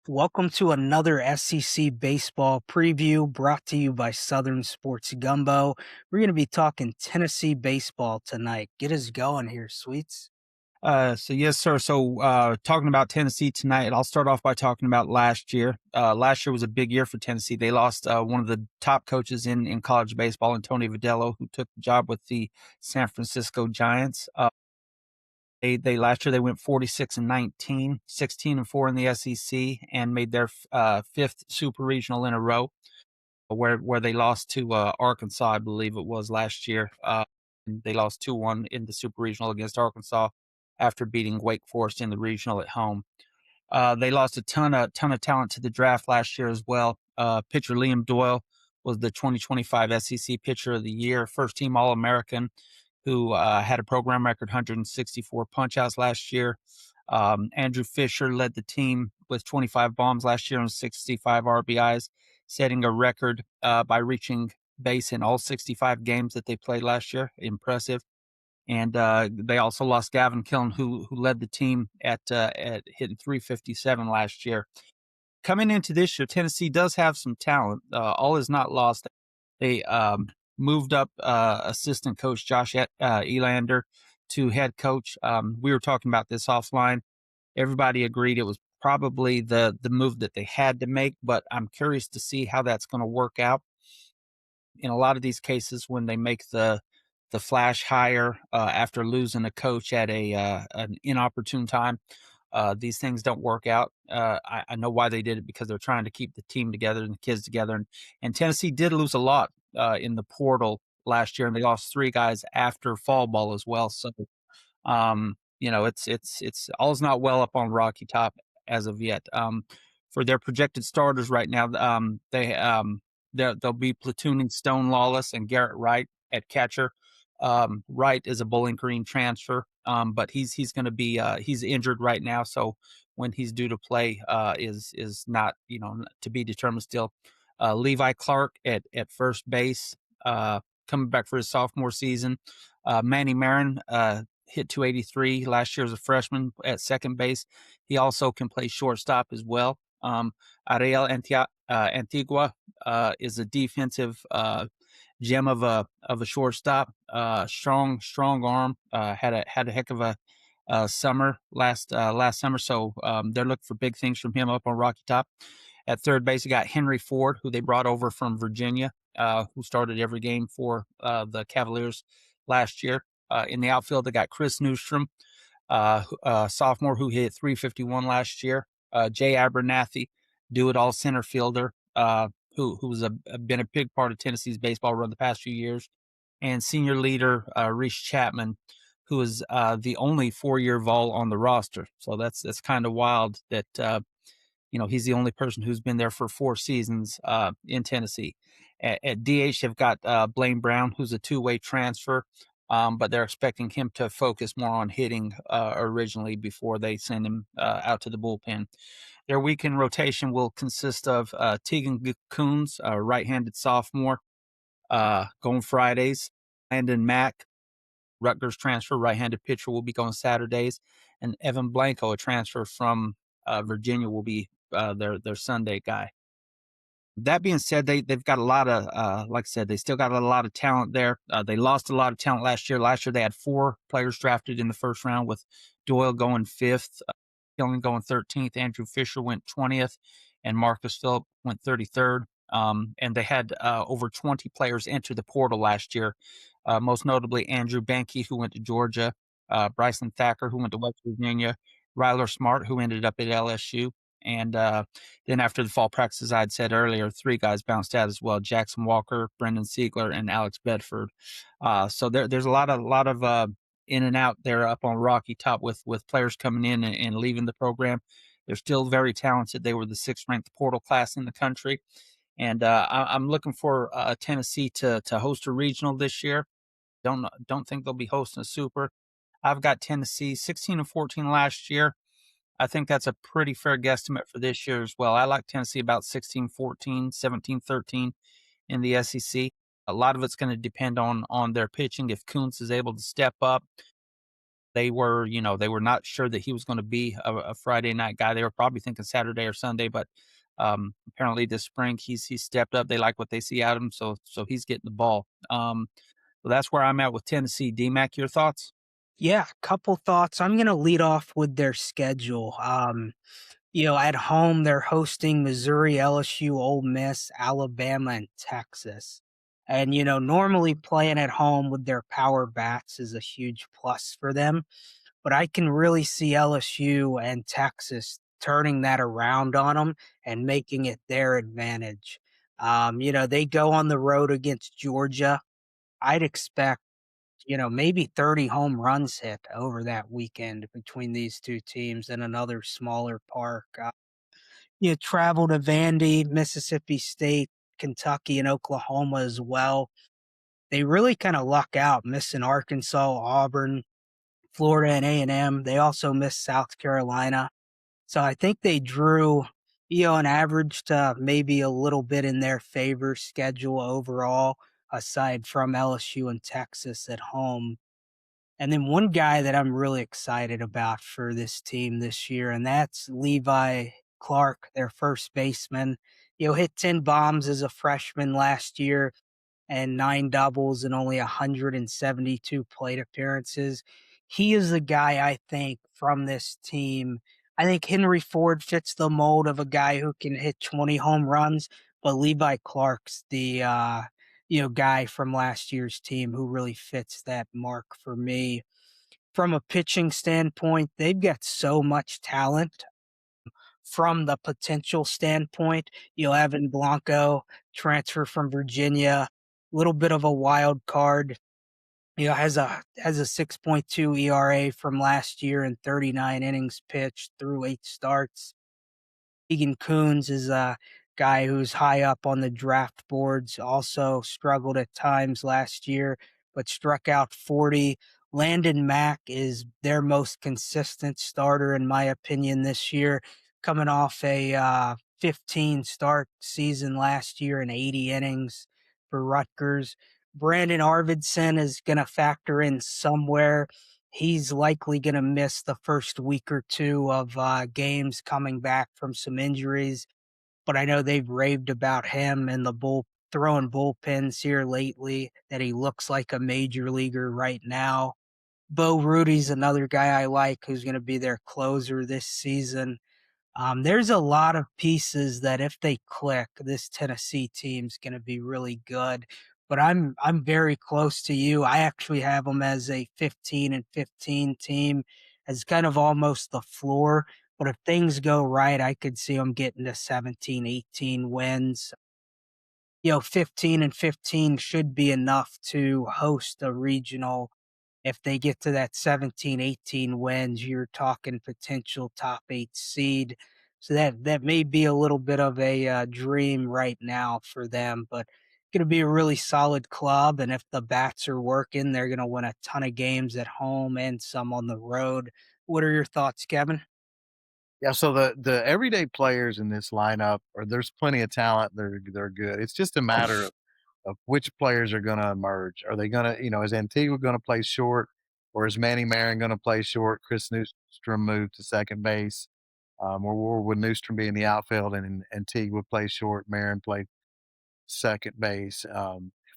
Welcome to another SEC baseball preview brought to you by Southern Sports Gumbo. We're going to be talking Tennessee baseball tonight. Get us going here, Sweets. Yes, sir. Talking about Tennessee tonight, I'll start off by talking about last year. Last year was a big year for Tennessee. They lost one of the top coaches in college baseball, Tony Vitello, who took the job with the San Francisco Giants. They last year they went 46-19, 16-4 in the SEC, and made their fifth super regional in a row, where they lost to Arkansas, I believe it was last year. They lost 2-1 in the super regional against Arkansas after beating Wake Forest in the regional at home. They lost a ton of talent to the draft last year as well. Pitcher Liam Doyle was the 2025 SEC Pitcher of the Year, first team All American, who had a program record 164 punchouts last year. Andrew Fisher led the team with 25 bombs last year and 65 RBIs, setting a record by reaching base in all 65 games that they played last year. Impressive. And they also lost Gavin Killen, who led the team at hitting 357 last year. Coming into this year, Tennessee does have some talent. All is not lost. They moved up assistant coach Josh Elander to head coach. We were talking about this offline. Everybody agreed it was probably the move that they had to make, but I'm curious to see how that's going to work out. In a lot of these cases, when they make the flash hire after losing a coach at an inopportune time, these things don't work out. I know why they did it, because they're trying to keep the team together and the kids together. And Tennessee did lose a lot in the portal last year, and they lost three guys after fall ball as well. So it's all's not well up on Rocky Top as of yet. For their projected starters right now, they'll be platooning Stone Lawless and Garrett Wright at catcher. Wright is a Bowling Green transfer, but he's going to be he's injured right now, so when he's due to play is not to be determined still. Levi Clark at first base, coming back for his sophomore season. Manny Marin hit 283 last year as a freshman at second base. He also can play shortstop as well. Ariel Antigua is a defensive gem of a shortstop. Strong arm. Had a heck of a summer last summer. So they're looking for big things from him up on Rocky Top. At third base, you got Henry Ford, who they brought over from Virginia, who started every game for the Cavaliers last year. In the outfield, they got Chris Newstrom, sophomore, who hit 351 last year. Jay Abernathy, do-it-all center fielder, who's been a big part of Tennessee's baseball run the past few years. And senior leader Reese Chapman, who is the only four-year Vol on the roster. So that's kind of wild that he's the only person who's been there for four seasons in Tennessee. At DH, they've got Blaine Brown, who's a two-way transfer, but they're expecting him to focus more on hitting originally before they send him out to the bullpen. Their weekend rotation will consist of Tegan Coons, a right-handed sophomore, going Fridays. Landon Mack, Rutgers transfer, right-handed pitcher, will be going Saturdays. And Evan Blanco, a transfer from Virginia, will be their Sunday guy. That being said, they've got a lot of like I said, they still got a lot of talent there. They lost a lot of talent last year. Last year they had four players drafted in the first round, with Doyle going fifth, Killen going 13th, Andrew Fisher went 20th, and Marcus Phillip went 33rd. And they had over 20 players enter the portal last year, most notably Andrew Banke, who went to Georgia, Bryson Thacker, who went to West Virginia, Ryler Smart, who ended up at LSU. And then after the fall practices, I had said earlier, three guys bounced out as well: Jackson Walker, Brendan Siegler, and Alex Bedford. So there's a lot of in and out there up on Rocky Top with players coming in and leaving the program. They're still very talented. They were the sixth ranked portal class in the country. And I'm looking for Tennessee to host a regional this year. Don't think they'll be hosting a super. I've got Tennessee 16-14 last year. I think that's a pretty fair guesstimate for this year as well. I like Tennessee about 16-14, 17-13 in the SEC. A lot of it's going to depend on their pitching. If Kuntz is able to step up, they were not sure that he was going to be a Friday night guy. They were probably thinking Saturday or Sunday, but apparently this spring he's stepped up. They like what they see out of him, so he's getting the ball. So that's where I'm at with Tennessee. DMAC, your thoughts? Yeah, couple thoughts. I'm gonna lead off with their schedule. At home they're hosting Missouri, LSU, Ole Miss, Alabama, and Texas. And normally playing at home with their power bats is a huge plus for them. But I can really see LSU and Texas turning that around on them and making it their advantage. They go on the road against Georgia. I'd expect maybe 30 home runs hit over that weekend between these two teams in another smaller park. Travel to Vandy, Mississippi State, Kentucky, and Oklahoma as well. They really kind of luck out missing Arkansas, Auburn, Florida, and A&M. They also missed South Carolina. So I think they drew, an average to maybe a little bit in their favor schedule overall, aside from LSU and Texas at home. And then one guy that I'm really excited about for this team this year, and that's Levi Clark, their first baseman. Hit 10 bombs as a freshman last year and 9 doubles and only 172 plate appearances. He is the guy I think from this team. I think Henry Ford fits the mold of a guy who can hit 20 home runs, but Levi Clark's the guy from last year's team who really fits that mark for me. From a pitching standpoint, they've got so much talent. From the potential standpoint, Evan Blanco, transfer from Virginia, little bit of a wild card. Has a 6.2 ERA from last year and 39 innings pitched through 8 starts. Egan Coons is a guy who's high up on the draft boards, also struggled at times last year, but struck out 40. Landon Mack is their most consistent starter, in my opinion, this year, coming off a 15 start season last year and 80 innings for Rutgers. Brandon Arvidsson is going to factor in somewhere. He's likely going to miss the first week or two of games coming back from some injuries, but I know they've raved about him and the throwing bullpens here lately that he looks like a major leaguer right now. Bo Rudy's another guy I like who's going to be their closer this season. There's a lot of pieces that if they click, this Tennessee team's going to be really good. But I'm very close to you. I actually have them as a 15 and 15 team, as kind of almost the floor. But if things go right, I could see them getting to 17, 18 wins. 15 and 15 should be enough to host a regional. If they get to that 17, 18 wins, you're talking potential top 8 seed. So that may be a little bit of a dream right now for them, but going to be a really solid club. And if the bats are working, they're going to win a ton of games at home and some on the road. What are your thoughts, Kevin? Yeah, so the everyday players in this lineup or there's plenty of talent, they're good. It's just a matter of which players are gonna emerge. Are they gonna, is Antigua gonna play short or is Manny Marin gonna play short? Chris Newstrom moved to second base. Or would Newstrom be in the outfield and Antigua play short, Marin play second base.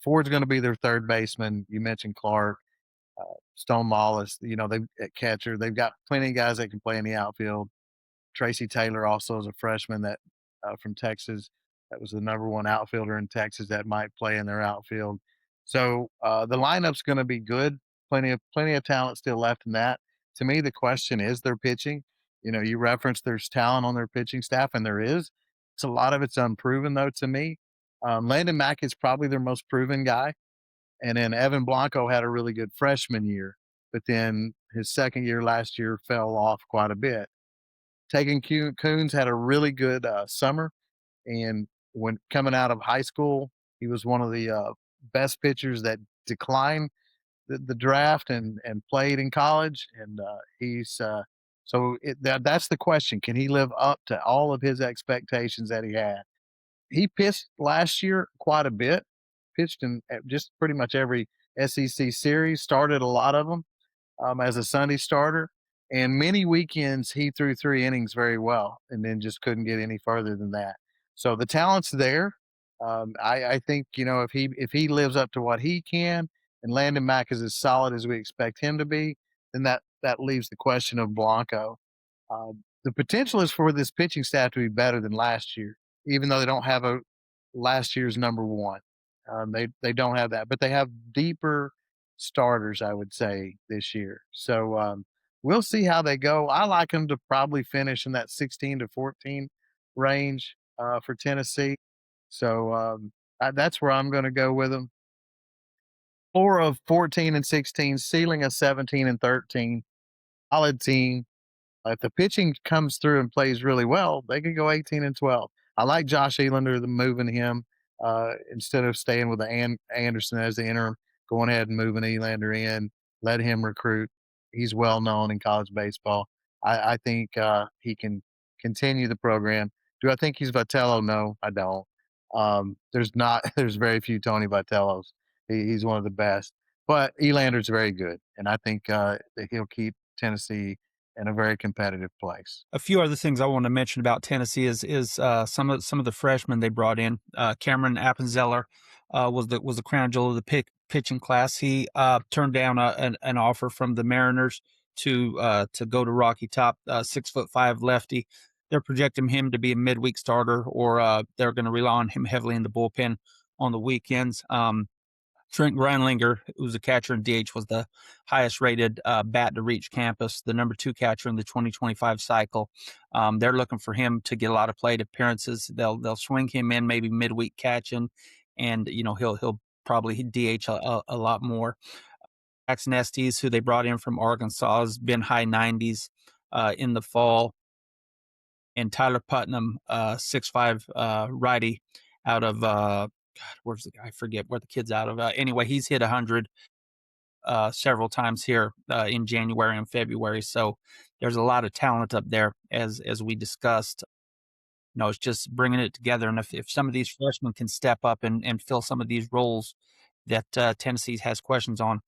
Ford's gonna be their third baseman. You mentioned Clark, Stone Lawless, they at catcher. They've got plenty of guys that can play in the outfield. Tracy Taylor also is a freshman that from Texas that was the number one outfielder in Texas that might play in their outfield. So the lineup's going to be good. Plenty of talent still left in that. To me, the question is their pitching. You referenced there's talent on their pitching staff, and there is. It's a lot of it's unproven though. To me, Landon Mack is probably their most proven guy, and then Evan Blanco had a really good freshman year, but then his second year last year fell off quite a bit. Tegan Coons had a really good summer, and when coming out of high school, he was one of the best pitchers that declined the draft and played in college. And that's the question: can he live up to all of his expectations that he had? He pitched last year quite a bit, pitched in just pretty much every SEC series, started a lot of them. as a Sunday starter. And many weekends he threw 3 innings very well, and then just couldn't get any further than that. So the talent's there. I think if he lives up to what he can, and Landon Mack is as solid as we expect him to be, then that leaves the question of Blanco. The potential is for this pitching staff to be better than last year, even though they don't have a last year's number one. They don't have that, but they have deeper starters, I would say, this year. So we'll see how they go. I like them to probably finish in that 16 to 14 range for Tennessee. So that's where I'm going to go with them. Floor of 14 and 16, ceiling of 17 and 13. Solid team. If the pitching comes through and plays really well, they could go 18 and 12. I like Josh Elander, the moving him instead of staying with Anderson as the interim, going ahead and moving Elander in, let him recruit. He's well known in college baseball. I think he can continue the program. Do I think he's Vitello? No, I don't. There's not. There's very few Tony Vitellos. He's one of the best, but Elander's very good, and I think that he'll keep Tennessee in a very competitive place. A few other things I want to mention about Tennessee is some of the freshmen they brought in. Cameron Appenzeller was the crown jewel of the pitching class. He turned down an offer from the Mariners to go to Rocky Top. 6'5" lefty. They're projecting him to be a midweek starter, or they're going to rely on him heavily in the bullpen on the weekends. Trent Greinlinger, who's a catcher in DH, was the highest rated bat to reach campus, the number 2 catcher in the 2025 cycle. They're looking for him to get a lot of plate appearances. They'll swing him in maybe midweek catching, and he'll probably DH a lot more. Jackson Estes, who they brought in from Arkansas, has been high 90s in the fall. And Tyler Putnam, 6'5" righty out of where's the guy? I forget where the kid's out of. Anyway, he's hit 100 several times here in January and February. So there's a lot of talent up there, as we discussed. It's just bringing it together. And if some of these freshmen can step up and fill some of these roles that Tennessee has questions on,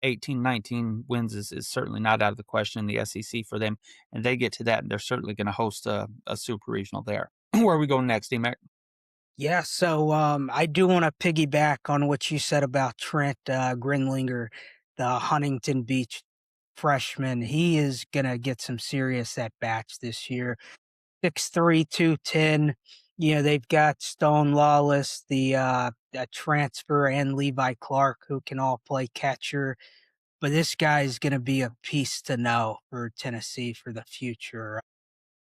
18, 19 wins is certainly not out of the question in the SEC for them. And they get to that, and they're certainly going to host a super regional there. Where are we going next, D-Mac? Yeah, so I do want to piggyback on what you said about Trent Grinlinger, the Huntington Beach freshman. He is gonna get some serious at bats this year. 6'3", 210. They've got Stone Lawless, the transfer, and Levi Clark, who can all play catcher. But this guy is gonna be a piece to know for Tennessee for the future.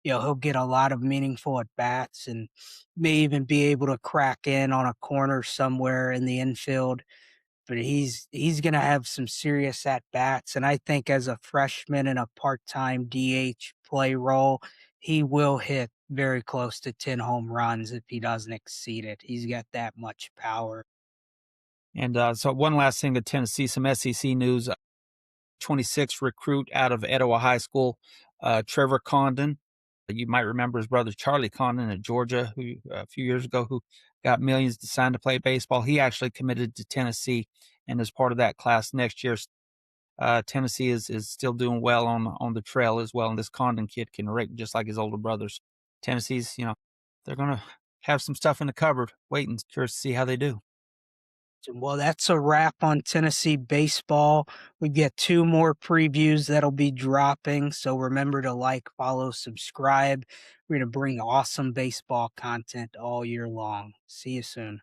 He'll get a lot of meaningful at bats and may even be able to crack in on a corner somewhere in the infield. But he's gonna have some serious at bats, and I think as a freshman in a part-time DH play role, he will hit very close to 10 home runs if he doesn't exceed it. He's got that much power. And so one last thing to Tennessee, some SEC news. 26 recruit out of Etowah High School, Trevor Condon. You might remember his brother Charlie Condon at Georgia, who a few years ago, who got millions to sign to play baseball. He actually committed to Tennessee, and as part of that class next year, Tennessee is still doing well on the trail as well. And this Condon kid can rake just like his older brothers. Tennessee's, they're gonna have some stuff in the cupboard, waiting, curious to see how they do. Well, that's a wrap on Tennessee baseball. We get 2 more previews that'll be dropping, so remember to like, follow, subscribe. We're going to bring awesome baseball content all year long. See you soon.